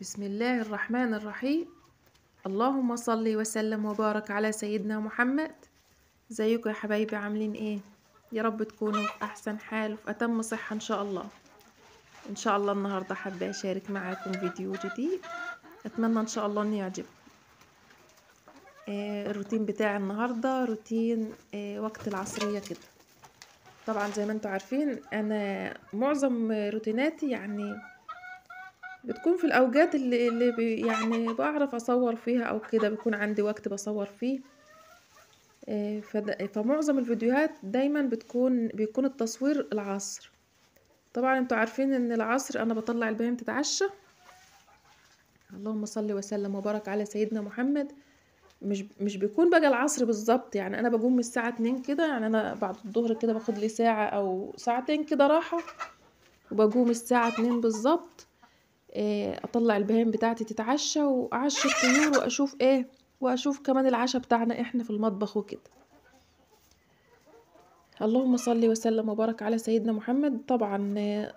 بسم الله الرحمن الرحيم. اللهم صل وسلم وبارك على سيدنا محمد. ازيكم يا حبايبي، عاملين ايه؟ يا رب تكونوا في احسن حال وفي اتم صحة ان شاء الله. ان شاء الله النهاردة حابة اشارك معاكم فيديو جديد، اتمنى ان شاء الله انه يعجبكم. الروتين بتاع النهاردة روتين وقت العصرية كده. طبعا زي ما انتم عارفين انا معظم روتيناتي يعني بتكون في الأوقات اللي يعني بعرف أصور فيها أو كده، بيكون عندي وقت بصور فيه. فمعظم الفيديوهات دايما بيكون التصوير العصر. طبعا انتوا عارفين ان العصر انا بطلع البهايم تتعشى. اللهم صل وسلم وبارك على سيدنا محمد. مش بيكون بقى العصر بالظبط، يعني انا بقوم من الساعة 2 كده، يعني انا بعد الظهر كده باخد لي ساعة او ساعتين كده راحة، وبقوم الساعة 2 بالظبط. اطلع البهايم بتاعتي تتعشى واعشي الطيور واشوف كمان العشاء بتاعنا احنا في المطبخ وكده. اللهم صل وسلم وبارك على سيدنا محمد. طبعا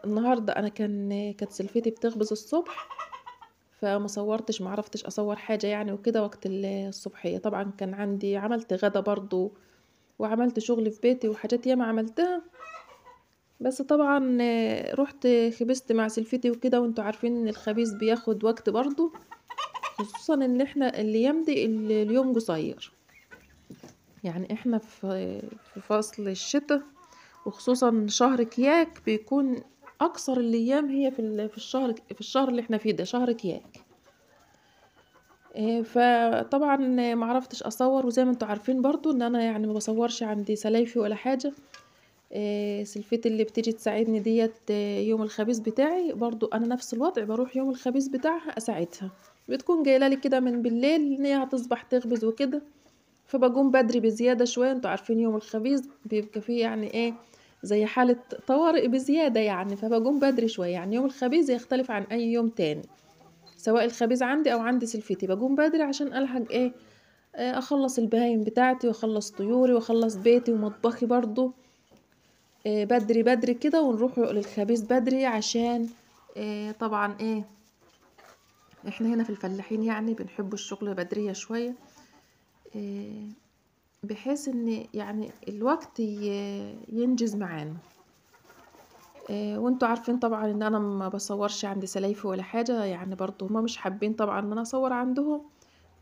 النهارده انا كانت سلفتي بتخبز الصبح، فما صورتش، ما عرفتش اصور حاجه يعني وكده وقت الصبحيه. طبعا كان عندي عملت غدا برضو، وعملت شغل في بيتي وحاجات ياما عملتها. بس طبعا رحت خبزت مع سلفتي وكده، وانتوا عارفين ان الخبيز بياخد وقت برضو، خصوصا ان احنا الايام دي اليوم قصير. يعني احنا في فصل الشتاء، وخصوصا شهر كياك بيكون اقصر الايام هي في الشهر اللي احنا فيه ده، شهر كياك. فطبعا ما عرفتش اصور، وزي ما انتوا عارفين برضو ان انا يعني ما بصورش عندي سلايفي ولا حاجه. سلفتي اللي بتيجي تساعدني ديت يوم الخبيز بتاعي برضو انا نفس الوضع، بروح يوم الخبيز بتاعها اساعدها. بتكون جايه لي كده من بالليل ان هي هتصبح تخبز وكده، فبقوم بدري بزياده شويه. انتوا عارفين يوم الخبيز بيبقى فيه يعني ايه، زي حاله طوارئ بزياده يعني، فبقوم بدري شويه. يعني يوم الخبيز يختلف عن اي يوم تاني، سواء الخبيز عندي او عندي سلفتي بقوم بدري عشان الحق اخلص البهايم بتاعتي واخلص طيوري واخلص بيتي ومطبخي برضو بدري بدري كده، ونروح للخبيز بدري عشان طبعا احنا هنا في الفلاحين يعني بنحب الشغل بدرية شوية، بحيث ان يعني الوقت ينجز معانا. وانتوا عارفين طبعا ان انا ما بصورش عند سلايفي ولا حاجة، يعني برضو هما مش حابين طبعا ان انا اصور عندهم،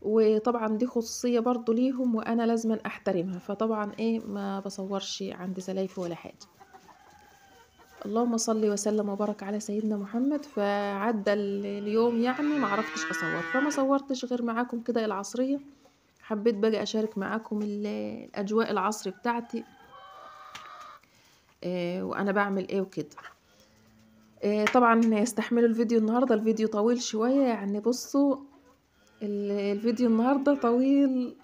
وطبعا دي خصوصية برضو ليهم وانا لازم احترمها. فطبعا ما بصورش عند سلايفي ولا حاجة. اللهم صل وسلم وبارك على سيدنا محمد. فعدى اليوم يعني ما عرفتش اصور، فما صورتش غير معاكم كده العصرية. حبيت بقى اشارك معاكم الاجواء العصر بتاعتي وانا بعمل وكده. طبعا يستحملوا الفيديو النهاردة، الفيديو طويل شوية يعني. بصوا الفيديو النهاردة طويل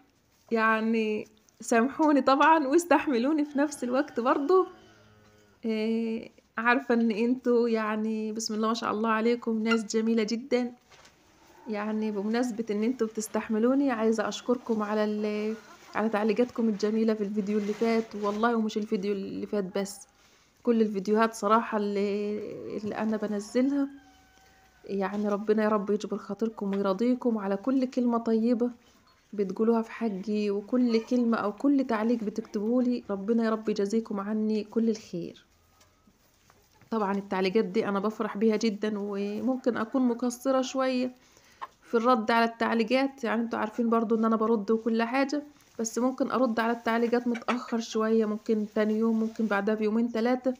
يعني، سامحوني طبعا واستحملوني في نفس الوقت برضو. عارفة ان انتوا يعني بسم الله ما شاء الله عليكم ناس جميلة جدا. يعني بمناسبة ان انتوا بتستحملوني، عايزة اشكركم على تعليقاتكم الجميلة في الفيديو اللي فات، والله ومش الفيديو اللي فات بس، كل الفيديوهات صراحة اللي انا بنزلها. يعني ربنا يا رب يجبر خاطركم ويرضيكم على كل كلمة طيبة بتقولوها في حقي، وكل كلمة او كل تعليق بتكتبولي، ربنا يا رب يجازيكم عني كل الخير. طبعا التعليقات دي انا بفرح بيها جدا، وممكن اكون مقصرة شوية في الرد على التعليقات. يعني انتوا عارفين برضو ان انا برد وكل حاجة، بس ممكن ارد على التعليقات متأخر شوية، ممكن تاني يوم، ممكن بعدها بيومين 3.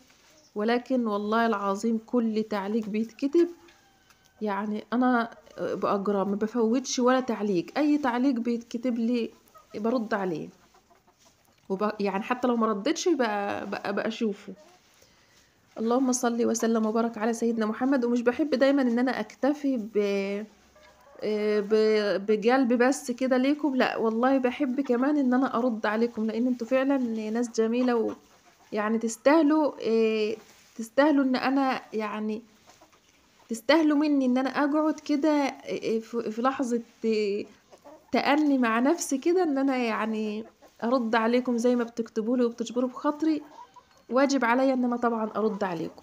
ولكن والله العظيم كل تعليق بيتكتب يعني انا بأجراه، ما بفوتش ولا تعليق. اي تعليق بيتكتب لي برد عليه، يعني حتى لو ما ردتش بقى اشوفه. اللهم صل وسلم وبارك على سيدنا محمد. ومش بحب دايما ان انا اكتفي بقلب بس كده ليكم، لا والله بحب كمان ان انا ارد عليكم، لان انتوا فعلا ناس جميلة، ويعني تستاهلوا ان انا يعني تستاهلوا مني ان انا اقعد كده في لحظة تأني مع نفسي كده، ان انا يعني ارد عليكم زي ما بتكتبوا لي وبتجبروا بخاطري. واجب عليا ان انا طبعا ارد عليكم.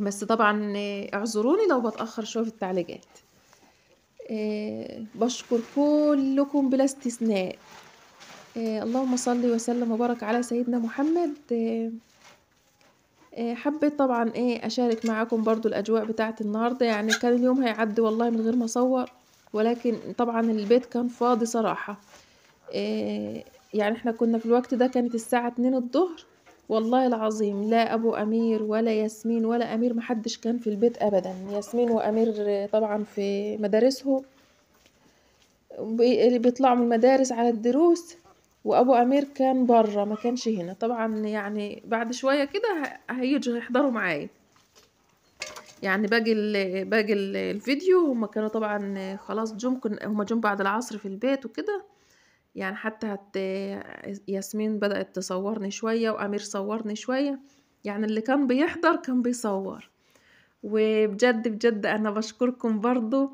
بس طبعا اعذروني لو بتأخر شوية في التعليقات. بشكر كلكم بلا استثناء. اللهم صل وسلم وبارك على سيدنا محمد. حبيت طبعا اشارك معاكم برضو الاجواء بتاعت النهارده. يعني كان اليوم هيعدي والله من غير ما اصور، ولكن طبعا البيت كان فاضي صراحة. يعني احنا كنا في الوقت ده كانت الساعة 2 الظهر. والله العظيم لا ابو امير ولا ياسمين ولا امير، محدش كان في البيت ابدا. ياسمين وامير طبعا في مدارسهم، اللي بيطلعوا من المدارس على الدروس، وابو امير كان بره ما كانش هنا. طبعا يعني بعد شويه كده هيجوا يحضروا معايا. يعني باقي الفيديو هم كانوا طبعا خلاص هم جم بعد العصر في البيت وكده. يعني حتى ياسمين بدأت تصورني شوية وأمير صورني شوية. يعني اللي كان بيحضر كان بيصور. وبجد بجد أنا بشكركم برضو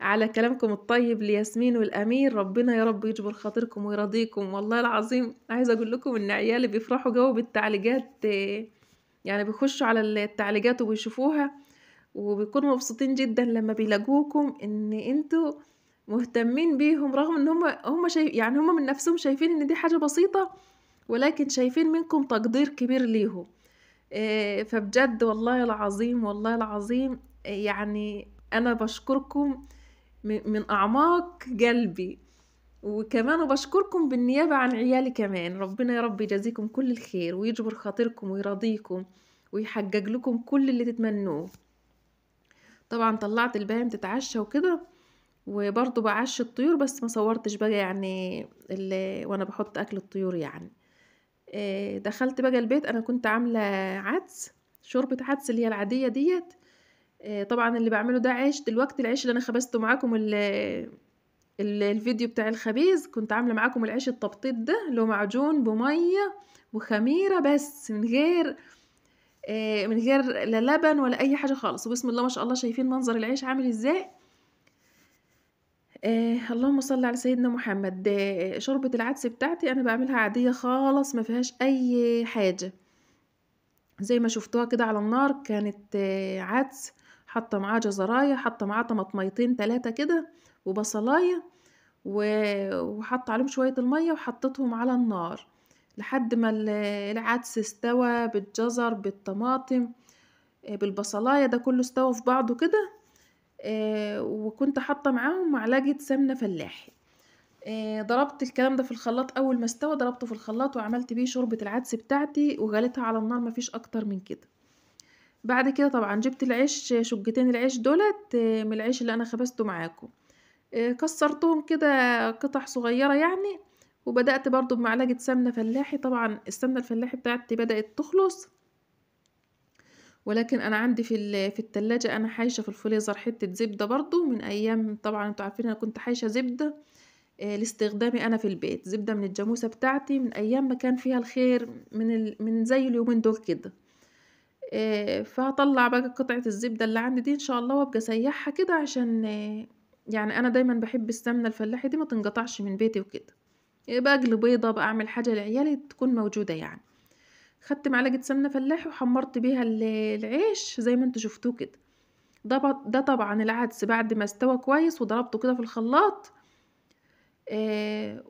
على كلامكم الطيب لياسمين والأمير. ربنا يا رب يجبر خاطركم ويرضيكم. والله العظيم عايزة أقول لكم إن عيالي بيفرحوا جو بالتعليقات. يعني بيخشوا على التعليقات وبيشوفوها، وبيكونوا مبسوطين جدا لما بيلاقوكم ان انتوا مهتمين بيهم، رغم ان هم يعني هم من نفسهم شايفين ان دي حاجة بسيطة، ولكن شايفين منكم تقدير كبير ليهم. فبجد والله العظيم والله العظيم يعني انا بشكركم من اعماق قلبي. وكمان بشكركم بالنيابة عن عيالي كمان. ربنا يا رب يجازيكم كل الخير ويجبر خاطركم ويرضيكم ويحقق لكم كل اللي تتمنوه. طبعا طلعت البهايم تتعشى وكده، وبرضه بعشي الطيور، بس ما صورتش بقى يعني وانا بحط اكل الطيور يعني. دخلت بقى البيت. انا كنت عامله عدس، شوربه عدس اللي هي العاديه ديت. طبعا اللي بعمله ده عيش. دلوقتي العيش اللي انا خبزته معاكم الفيديو بتاع الخبيز، كنت عامله معاكم العيش التبطيط ده اللي هو معجون بميه وخميره بس، من غير لا لبن ولا اي حاجه خالص. وبسم الله ما شاء الله، شايفين منظر العيش عامل ازاي. اللهم صل على سيدنا محمد. شوربة العدس بتاعتي انا بعملها عادية خالص، ما فيهاش اي حاجة. زي ما شفتوها كده على النار، كانت عدس، حاطه معاه جزرايه، حاطه معاه طماطميتين 3 كده وبصلايه، وحط عليهم شوية المية وحطيتهم على النار لحد ما العدس استوى بالجزر بالطماطم بالبصلاية، ده كله استوى في بعضه كده. وكنت حاطة معاهم معلقة سمنة فلاحي. ضربت الكلام ده في الخلاط. اول ما استوى ضربته في الخلاط وعملت بيه شوربة العدس بتاعتي وغليتها على النار، مفيش اكتر من كده. بعد كده طبعا جبت العيش، شقتين العيش دولت من العيش اللي انا خبزته معاكم، كسرتهم كده قطع صغيرة يعني. وبدأت برضو بمعلقة سمنة فلاحي. طبعا السمنة الفلاحي بتاعتي بدأت تخلص، ولكن انا عندي في التلاجة انا حايشة في الفريزر حتة زبدة برضو من ايام. طبعا انتوا عارفين انا كنت حايشة زبدة لاستخدامي انا في البيت، زبدة من الجاموسة بتاعتي من ايام ما كان فيها الخير، من زي اليومين دول كده. فهطلع بقى قطعة الزبدة اللي عندي دي ان شاء الله، وابقى اسيحها كده عشان يعني انا دايما بحب السمنة الفلاحي دي ما تنقطعش من بيتي وكده. بقلي بيضة، بعمل حاجة لعيالي تكون موجودة يعني. خدت معلقة سمنة فلاحي وحمرت بيها العيش زي ما انتوا شفتوه كده. ده طبعا العدس بعد ما استوى كويس وضربته كده في الخلاط،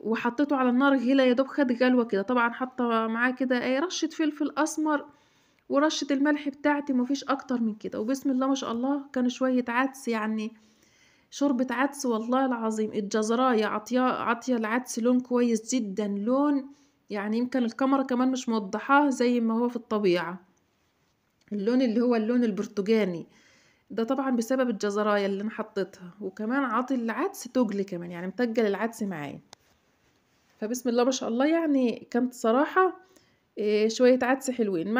وحطيته على النار غلى يا دوب، خد غلوة كده. طبعا حاطة معاه كده رشة فلفل اسمر ورشة الملح بتاعتي، مفيش اكتر من كده. وبسم الله ما شاء الله كانوا شوية عدس، يعني شوربة عدس. والله العظيم الجزراية عطية العدس لون كويس جدا، لون يعني يمكن الكاميرا كمان مش موضحاه زي ما هو في الطبيعة. اللون اللي هو اللون البرتقاني ده طبعا بسبب الجزراية اللي انا حطيتها، وكمان عاطي العدس تجلي كمان، يعني متجل العدس معاه. فبسم الله ما شاء الله يعني كانت صراحة شوية عدس حلوين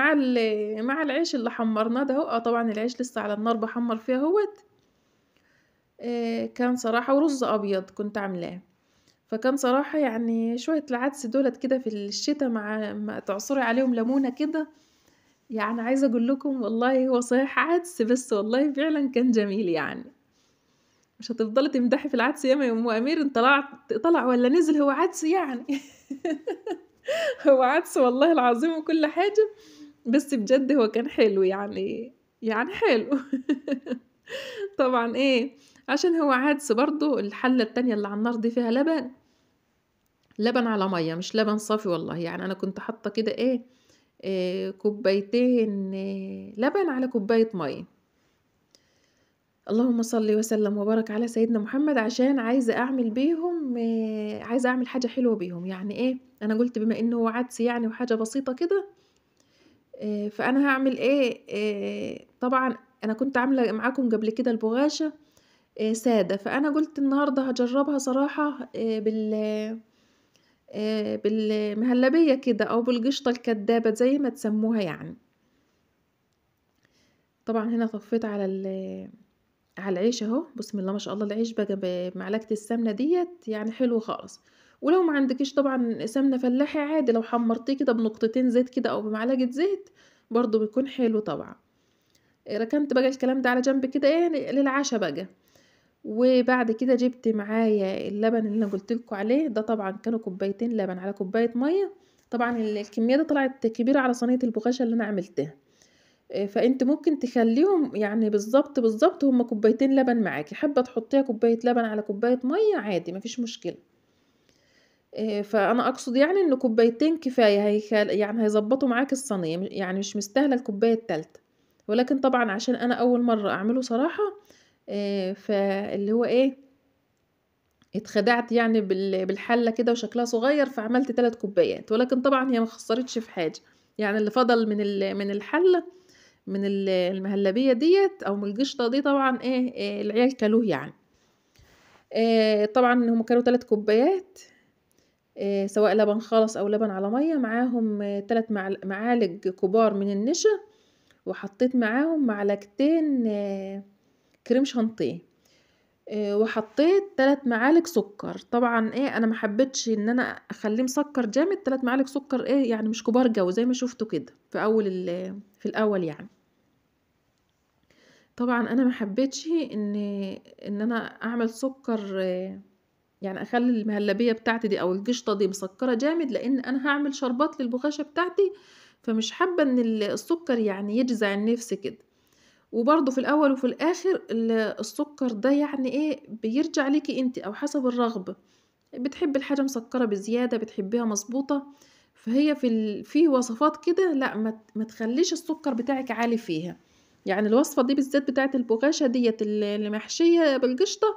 مع العيش اللي حمرناه ده. طبعا العيش لسه على النار بحمر فيها اهوت. كان صراحة ورز ابيض كنت عاملاه. فكان صراحة يعني شوية العدس دولت كده في الشتاء مع تعصري عليهم ليمونة كده. يعني عايزة اقول لكم والله هو صحيح عدس، بس والله فعلا كان جميل يعني. مش هتفضلي تمدحي في العدس ياما يا ام امير، انت طلع ولا نزل، هو عدس يعني. هو عدس والله العظيم وكل حاجة، بس بجد هو كان حلو يعني. يعني حلو. طبعًا إيه، عشان هو عدس برضه الحلة التانية اللي على النار دي فيها لبن، لبن على مَيّة مش لبن صافي والله، يعني أنا كنت حاطة كده إيه، كوبايتين لبن على كوباية مَيّة. اللهم صل وسلم وبارك على سيدنا محمد، عشان عايزة أعمل بيهم عايزة أعمل حاجة حلوة بيهم، يعني إيه، أنا قُلت بما إنه هو عدس يعني وحاجة بسيطة كده، فأنا هاعمل إيه، طبعًا أنا كنت عاملة معاكم قبل كده البغاشة سادة، فأنا قُلت النهارده هاجرّبها صراحة بالمهلبية كده أو بالقشطة الكدّابة زي ما تسموها يعني. طبعًا هنا طفّيت على العيش أهو، بسم الله ما شاء الله العيش بقى بمعلقة السمنة ديّة يعني حلو خالص، ولو ما عندكيش طبعًا سمنة فلاحي عادي لو حمّرتيه كده بنقطتين زيت كده أو بمعلقة زيت برضه بيكون حلو طبعًا. ركنت بقى الكلام ده على جنب كده إيه للعشا بقى، وبعد كده جِبت معايا اللبن اللي أنا قُلت لكم عليه، ده طبعًا كانوا كوبايتين لبن على كوباية مَيّة، طبعًا الكمية دي طلعت كبيرة على صينية البُغاشة اللي أنا عملتها. فأنتِ ممكن تخلّيهم يعني بالضبط، بالضبط هُم كوبايتين لبن معاكِ، حابة تحطّيها كوباية لبن على كوباية مَيّة عادي ما فيش مشكلة. فأنا أقصد يعني إن كوبايتين كفاية يعني هيضبّطوا معاكِ الصينية، يعني مش مستاهلة الكوباية التالتة، ولكن طبعًا عشان أنا أول مرّة أعمله صراحة، فاللي هو إيه، اتخدعت يعني بالحلة كده وشكلها صغيّر فعملت 3 كوبايات، ولكن طبعًا هي ما خسّرتش في حاجة، يعني اللي فضل من الحلة من المهلبية ديّة أو من القشطة دي طبعًا إيه، العيال كلوه يعني. طبعًا هُم كانوا 3 كوبايات، سواء لبن خالص أو لبن على مَيّة، معاهم 3 معالق كبار من النشا، وحطيت معاهم معلقتين كريم شانتيه، وحطيت 3 معالق سكر، طبعًا إيه أنا ما حبيتش إن أنا أخلّيه مسكّر جامد، 3 معالق سكر إيه يعني مش كبار جو زي ما شُفتوا كده في الأول يعني. طبعًا أنا ما حبيتش إن أنا أعمل سُكّر يعني أخلّي المهلبية بتاعتي دي أو القشطة دي مسكّرة جامد، لإن أنا هاعمل شربات للبُغاشة بتاعتي، فمش حابة إن السُكّر يعني يجزع النِفس كده. وبرضه في الأول وفي الآخر السُكّر ده يعني إيه، بيرجع ليكِ أنتِ أو حسب الرغبة، بتحبّي الحاجة مسكّرة بزيادة، بتحبّيها مضبوطة، فهي في وصفات كده لأ، ما تخلّيش السُكّر بتاعِك عالي فيها. يعني الوصفة دي بالذات بتاعة البُغاشة ديّة اللي محشية بالقشطة،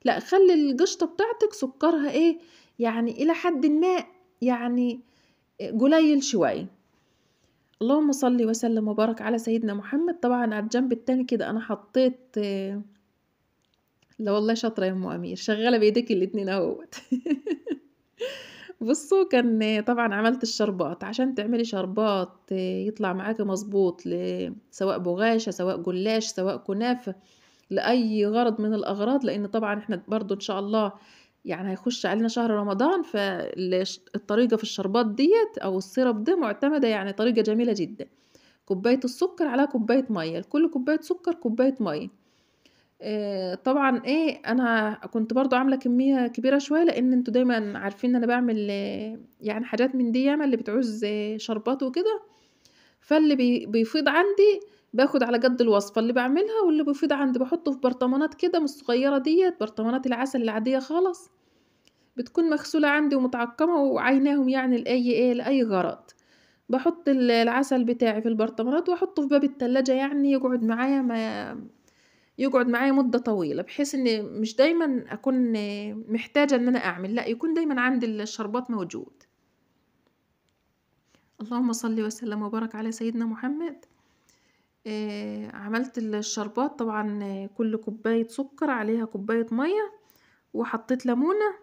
لأ خلّي القشطة بتاعتِك سُكّرها إيه، يعني إلى حدٍ ما يعني قليل شوية. اللهم صل وسلم وبارك على سيدنا محمد. طبعًا على الجنب التاني كده أنا حطيت لا والله شاطرة يا أم أمير، شغّالة بإيديكِ الاتنين أهوّة. بُصّوا كان طبعًا عملت الشربات، عشان تعملي شربات يطلع معاكِ مضبوط سواء بُغاشة، سواء جلاش، سواء كنافة، لأي غرض من الأغراض، لإن طبعًا إحنا برضه إن شاء الله يعني هيخُش علينا شهر رمضان، الطريقة في الشربات ديّة أو السيرب ده مُعتمدة يعني طريقة جميلة جدًا. كوباية السُكّر عليها كوباية مَيّة، لكل كوباية سُكّر كوباية مَيّة. طبعًا إيه، أنا كنت برضه عاملة كمية كبيرة شوية، لإن أنتم دايمًا عارفين إن أنا باعمل يعني حاجات من دي ياما اللي بتعوز شربات وكده، فاللي بيفيض عندي باخد على قد الوصفة اللي باعملها، واللي بيفيض عندي باحطه في برطمانات كده مش الصغيرة ديّة، برطمانات العسل العادية خالص، بتكون مغسولة عندي ومتعقمة وعايناهم يعني لأي غرض. باحط العسل بتاعي في البرطمانات وأحطه في باب التلاجة يعني يقعد معايا مدة طويلة، بحيث إن مش دايمًا أكون محتاجة إن أنا أعمل، لأ يكون دايمًا عندي الشربات موجود. اللهم صل وسلم وبارك على سيدنا محمد. عملت الشربات طبعًا كل كوباية سكر عليها كوباية مَيّة، وحطيت ليمونة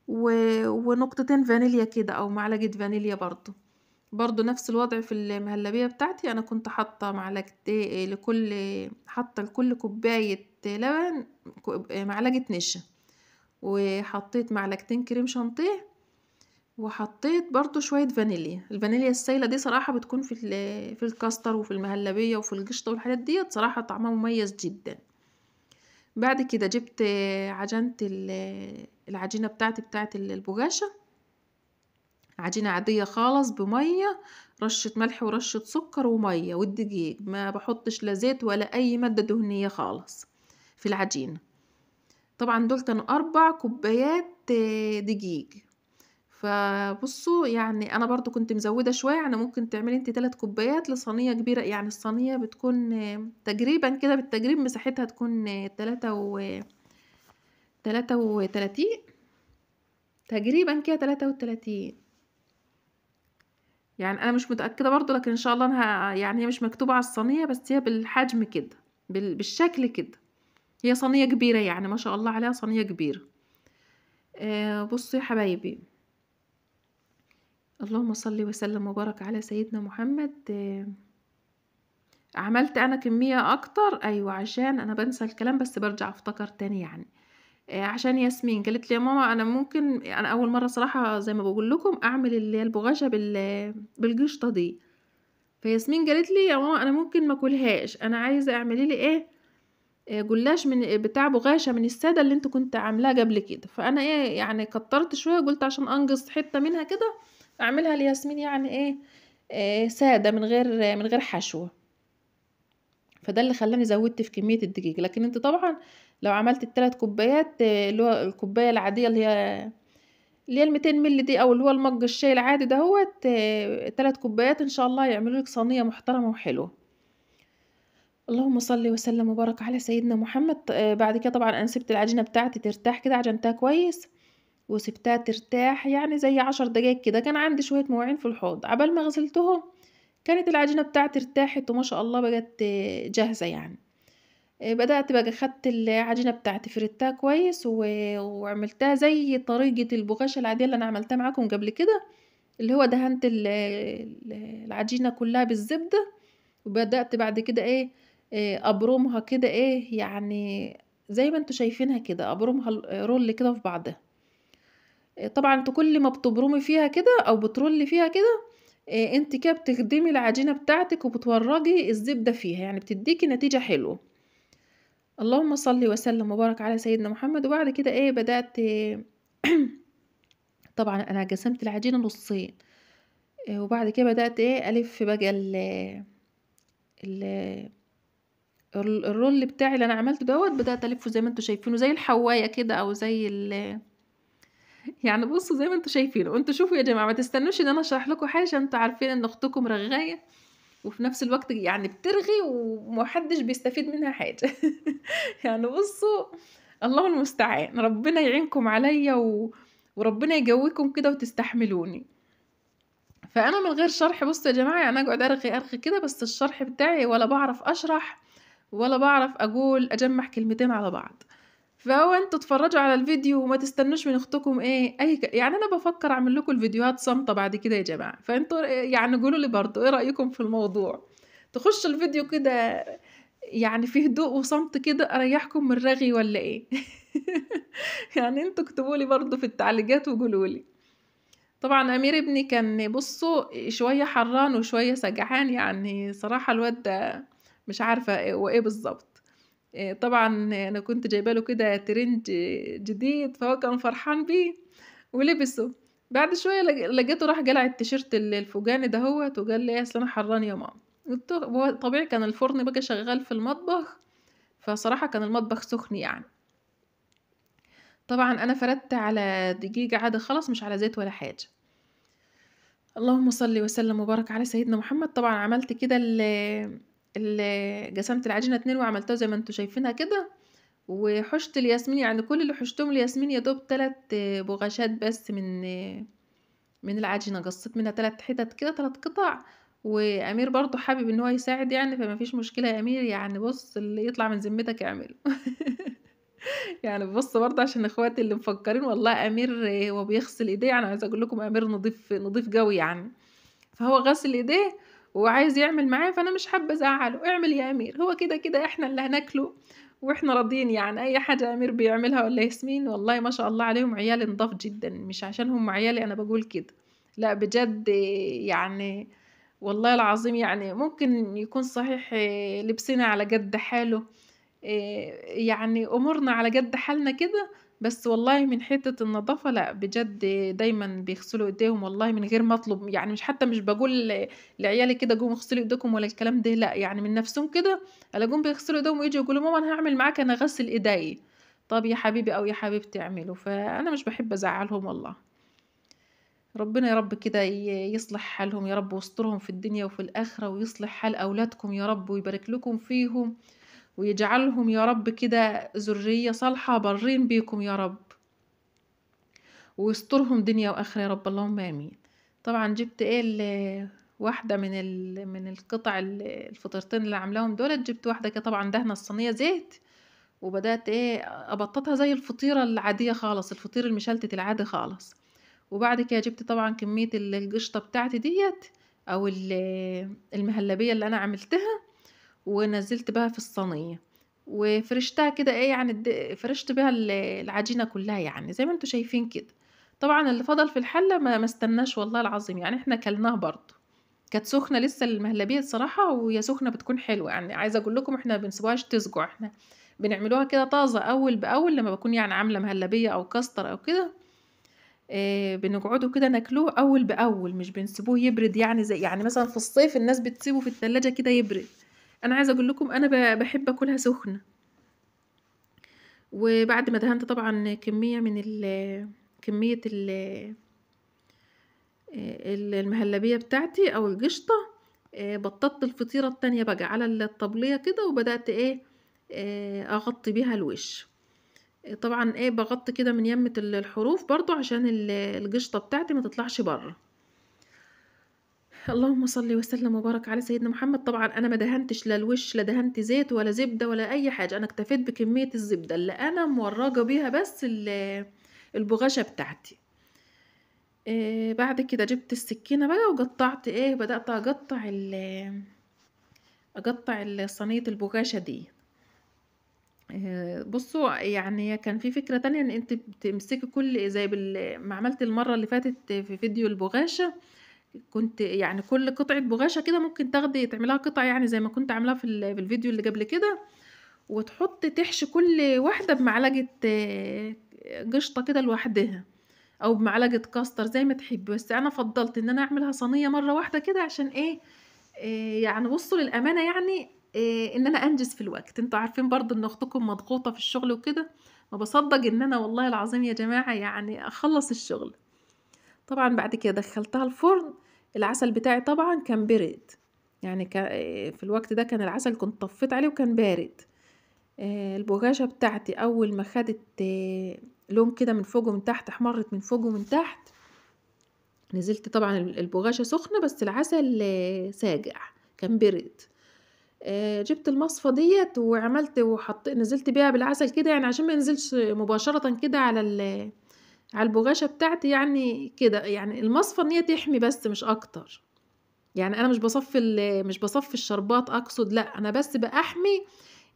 ونقطتين فانيليا كده أو معلقة فانيليا برضه. برضه نفس الوضع في المهلبية بتاعتي، أنا كنت حاطة حاطة لكل كوباية لبن معلقة نشا، وحطيت معلقتين كريم شانتيه، وحطيت برضه شوية فانيليا. الفانيليا السايلة دي صراحة بتكون في الكاستر وفي المهلبية وفي القشطة والحاجات ديّة صراحة طعمها مميز جدًا. بعد كده جبت عجنت العجينة بتاعتي بتاعة البُغاشة، عجينة عادية خالص بمية، رشة ملح ورشة سكر ومية والدقيق، ما بحطش لا زيت ولا اي مادة دهنية خالص في العجينة. طبعا دول كانوا 4 كوبايات دقيق. فبصوا يعني انا برضو كنت مزودة شوية، يعني ممكن تعملي انت 3 كوبايات لصينية كبيرة، يعني الصينية بتكون تقريبا كده بالتقريب مساحتها تكون 33 تقريبا كده 33. يعني انا مش متأكدة برضو، لكن ان شاء الله انا يعني هي مش مكتوبة على الصينية، بس هي بالحجم كده، بالشكل كده. هي صينية كبيرة يعني ما شاء الله عليها، صينية كبيرة. بصوا يا حبايبي، اللهم صل وسلم وبارك على سيدنا محمد. عملت انا كمية اكتر، ايوه، عشان انا بنسى الكلام بس برجع افتكر تاني يعني. عشان ياسمين قالت لي يا ماما انا ممكن، انا اول مرة صراحة زي ما بقول لكم اعمل اللي هي البغاشة بالقشطة دي. فياسمين قالت لي يا ماما انا ممكن ما اكلهاش، انا عايزة اعملي لي ايه، جلاش من بتاع بغاشة من السادة اللي انت كنت عاملاه قبل كده. فانا ايه يعني كترت شوية، قلت عشان انقص حتة منها كده اعملها لياسمين، يعني ايه سادة من غير حشوة. فده اللي خلاني زودت في كمية الدقيق. لكن انت طبعا لو عملت ال3 كوبايات اللي هو الكوباية العادية اللي هي 200 مللي دي، او اللي هو المج الشاي العادي دهوت، 3 كوبايات ان شاء الله يعملوا لك صينية محترمة وحلوة. اللهم صل وسلم وبارك على سيدنا محمد. بعد كده طبعا انا سبت العجينة بتاعتي ترتاح كده، عجنتها كويس وسبتها ترتاح يعني زي 10 دقايق كده. كان عندي شوية مواعين في الحوض، عبال ما غسلتهم كانت العجينة بتاعتي ارتاحت وما شاء الله بقت جاهزة يعني. بدأت بقى خدت العجينة بتاعتي فردتها كويس وعملتها زي طريقة البغاشة العادية اللي انا عملتها معاكم قبل كده، اللي هو دهنت العجينة كلها بالزبدة. وبدأت بعد كده ايه ابرمها كده ايه يعني زي ما انتوا شايفينها كده، ابرمها رول كده في بعضها. طبعا انتوا كل ما بتبرمي فيها كده او بترولي فيها كده، انت كده بتخدمي العجينة بتاعتك وبتورجي الزبدة فيها، يعني بتديكي نتيجة حلوة. اللهم صل وسلم وبارك على سيدنا محمد. وبعد كده ايه بدأت طبعا انا قسمت العجينة نصين. وبعد كده بدأت ايه الف بقى ال الرول بتاعي اللي انا عملته دوت، بدأت الفه زي ما انتوا شايفينه زي الحواية كده، او زي يعني بصوا زي ما انتوا شايفينه. وانتوا شوفوا يا جماعة، ما تستنوش ان انا اشرح لكم حاجة، انتوا عارفين ان اختكم رغاية وفي نفس الوقت يعني بترغي ومحدش بيستفيد منها حاجة. يعني بصوا، الله المستعان، ربنا يعينكم عليا وربنا يقويكم كده وتستحملوني. فانا من غير شرح بصوا يا جماعة، انا اقعد ارغي ارغي كده، بس الشرح بتاعي ولا بعرف اشرح ولا بعرف اقول اجمع كلمتين على بعض. فهو انتوا اتفرجوا على الفيديو وما تستنوش من اختكم ايه يعني انا بفكر اعمل لكم الفيديوهات صامتة بعد كده يا جماعة. فانتوا يعني قولوا لي برضو ايه رأيكم في الموضوع، تخش الفيديو كده يعني في هدوء وصمت كده اريحكم من الرغي ولا ايه؟ يعني انتوا اكتبوا لي برضو في التعليقات وقولوا لي. طبعا امير ابني كان بصوا شوية حران وشوية سجعان، يعني صراحة الواد ده مش عارفة ايه وايه بالظبط. طبعا انا كنت جايبه له كده ترنج جديد، فهو كان فرحان بيه ولبسه. بعد شويه لقيته راح قلع التيشيرت الفوجاني دهوت وقال لي اصل انا حران يا ماما. قلت له هو طبيعي، كان الفرن بقى شغال في المطبخ، فصراحه كان المطبخ سخن يعني. طبعا انا فردت على دقيق عادي خلاص، مش على زيت ولا حاجه. اللهم صل وسلم وبارك على سيدنا محمد. طبعا عملت كده قسمت العجينه 2 وعملتها زي ما انتوا شايفينها كده. وحشت الياسمين، يعني كل اللي حشتهم الياسمين يا دوب 3 بغاشات بس من العجينة، قصيت منها 3 حتت كده، 3 قطع. وامير برضو حابب ان هو يساعد يعني، فما فيش مشكلة يا امير، يعني بص اللي يطلع من ذمتك اعمله. يعني بص برضه عشان اخواتي اللي مفكرين والله امير هو بيغسل ايديه، يعني عايزه اقول لكم امير نضيف نضيف قوي يعني. فهو غسل ايديه وعايز يعمل معاه، فانا مش حابه ازعله. اعمل يا امير، هو كده كده احنا اللي هناكله واحنا راضيين يعني. اي حاجه امير بيعملها ولا ياسمين والله ما شاء الله عليهم، عيال نضاف جدا، مش عشان هم عيالي انا بقول كده، لا بجد يعني. والله العظيم يعني ممكن يكون صحيح لبسنا على قد حاله، يعني امورنا على قد حالنا كده، بس والله من حتة النضافة لأ، بجد دايمًا بيغسلوا إيديهم والله من غير ما أطلب، يعني مش باقول لعيالي كده قوموا اغسلوا إيديكم ولا الكلام ده لأ، يعني من نفسهم كده ألاقيهم بيغسلوا إيديهم وييجوا يقولوا: "ماما أنا هاعمل معاك أنا غاسل إيديّا." طب يا حبيبي أو يا حبيبتي اعملوا، فأنا مش باحب أزعّلهم والله. ربنا يا رب كده يصلح حالهم يا رب ويسترهم في الدنيا وفي الآخرة، ويصلح حال أولادكم يا رب ويبارك لكم فيهم، ويجعلهم يا رب كده ذرية صالحة بارين بيكم يا رب. ويسترهم دنيا وآخرة يا رب اللهم آمين. طبعًا جِبت إيه واحدة من القطع الفطيرتين اللي عاملاهم دُولة، جِبت واحدة كده طبعًا دهنة الصينية زيت، وبدأت إيه أبطّطها زي الفطيرة العادية خالص، الفطير المشلتت العادي خالص. وبعد كده جِبت طبعًا كمية القشطة بتاعتي ديّة أو المهلبية اللي أنا عملتها، ونزّلت بها في الصينية، وفرشتها كده إيه يعني فرشت بيها العجينة كلّها يعني زي ما أنتم شايفين كده. طبعًا اللي فضل في الحلة ما استناش والله العظيم، يعني إحنا كلناه برضه. كانت سخنة لسه المهلبية الصراحة وهي سخنة بتكون حلوة، يعني عايزة أقول لكم إحنا ما بنسيبوهاش تسقع، إحنا بنعملوها كده طازة أول بأول لمّا باكون يعني عاملة مهلبية أو كاستر أو كده، بنقعدوا كده ناكلوه أول بأول، مش بنسيبوه يبرد يعني يعني مثلًا في الصيف الناس بتسيبه في التلاجة كده يبرد، أنا عايزة أقول لكم أنا باحب آكلها سخنة. وبعد ما دهنت طبعًا كمية المهلبية بتاعتي أو القشطة، بطّطت الفطيرة التانية بقى على الطبلية كده وبدأت إيه، أغطّي بيها الوش. طبعًا إيه باغطّي كده من يمة الحروف برضه عشان القشطة بتاعتي ما تطلعش برّه. اللهم صل وسلم وبارك على سيدنا محمد. طبعًا أنا ما دهنتش لا الوش لا دهنت زيت ولا زبدة ولا أي حاجة، أنا اكتفيت بكمية الزبدة اللي أنا مورّجة بيها بس البغاشة بتاعتي. بعد كده جِبت السكينة بقى وقطّعت إيه، بدأت أقطّع صينية البغاشة ديّة. بُصّوا يعني هي كان في فكرة تانية إن أنتِ بتمسكي كل زي ما عملت المرّة اللي فاتت في فيديو البغاشة، كنت يعني كل قطعة بغاشة كده ممكن تعمليها قطع يعني زي ما كنت عاملاها في الفيديو اللي قبل كده، تحشي كل واحدة بمعلقة قشطة كده لوحدها، أو بمعلقة كاستر زي ما تحبي، بس أنا فضّلت إن أنا أعملها صينية مرّة واحدة كده عشان إيه، يعني بُصّوا للأمانة يعني إن أنا أنجز في الوقت، أنتم عارفين برضه إن أختكم مضغوطة في الشغل وكده، ما باصدّق إن أنا والله العظيم يا جماعة يعني أخلّص الشغل. طبعًا بعد كده دخّلتها الفرن، العسل بتاعي طبعًا كان بِرِد، يعني في الوقت ده كان العسل كنت طفّيت عليه وكان بارد. البغاشة بتاعتي أول ما خدت لون كده من فوق ومن تحت، احمرِّت من فوق ومن تحت، نزلت طبعًا البغاشة سخنة بس العسل ساقع، كان بِرِد. جِبت المصفى ديّة وعملت نزلت بيها بالعسل كده يعني عشان ما ينزلش مباشرةً كده على البغاشة بتاعتي يعني كده، يعني المصفى إن هي تحمي بس مش أكتر. يعني أنا مش باصفّي الشربات أقصد لأ، أنا بس باحمي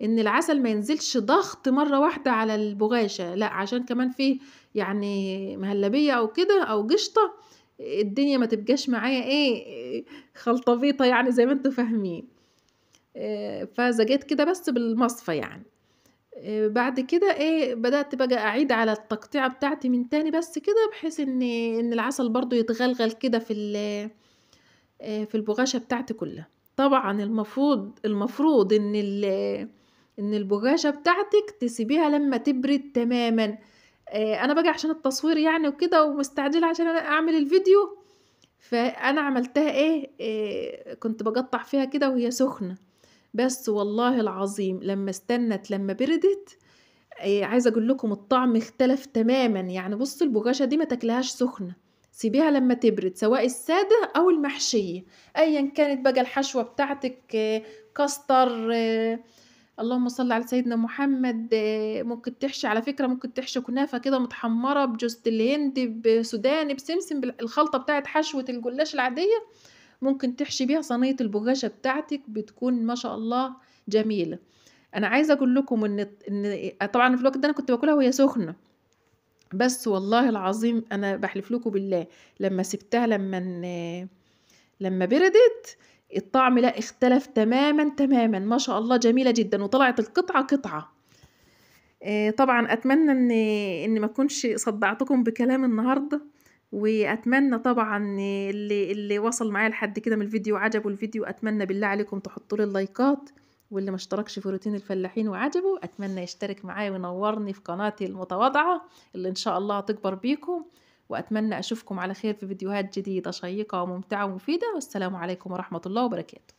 إن العسل ما ينزلش ضغط مرّة واحدة على البغاشة، لأ، عشان كمان في يعني مهلبية أو كده أو قشطة، الدنيا ما تبقاش معايا إيه، خلطبيطة يعني زي ما أنتم فاهمين. فزجيت كده بس بالمصفى يعني. بعد كده إيه، بدأت بقى أعيد على التقطيعة بتاعتي من تاني بس كده بحيث إن العسل برضه يتغلغل كده في البغاشة بتاعتي كلّها. طبعًا المفروض إن البغاشة بتاعتِك تسيبيها لمّا تبرد تمامًا. أنا باجي عشان التصوير يعني وكده ومستعجلة عشان أنا أعمل الفيديو، فأنا عملتها إيه، كنت باقطّع فيها كده وهي سخنة، بس والله العظيم لمّا بردت، عايزة أقول لكم الطعم اختلف تمامًا، يعني بُصّي البغاشة دي ما تاكليهاش سخنة، سيبيها لمّا تبرد سواء السادة أو المحشية، أيًا كانت بقى الحشوة بتاعتِك كاستر، اللهم صل على سيدنا محمد، ممكن تحشي على فكرة ممكن تحشي كنافة كده متحمّرة بجوزة الهند، بسوداني، بسمسم، الخلطة بتاعة حشوة الجلاش العادية، ممكن تحشي بيها صينية البغاشة بتاعتِك بتكون ما شاء الله جميلة. أنا عايزة أقول لكم إن طبعًا في الوقت ده أنا كنت باكلها وهي سخنة، بس والله العظيم أنا باحلف لكم بالله لمّا سِبتها لمّا بردت، الطعم لأ اختلف تمامًا، تمامًا، ما شاء الله جميلة جدًا، وطلعت القطعة قطعة. طبعًا أتمنى إن ما أكونش صدّعتكم بكلامي النهارده، وأتمنى طبعًا اللي وصل معايا لحد كده من الفيديو وعجبه الفيديو، أتمنى بالله عليكم تحطّوا لي اللايكات، واللي ما اشتركش في روتين الفلاحين وعجبه، أتمنى يشترك معايا وينوّرني في قناتي المتواضعة اللي إن شاء الله هتكبر بيكم، وأتمنى أشوفكم على خير في فيديوهات جديدة شيّقة وممتعة ومفيدة، والسلام عليكم ورحمة الله وبركاته.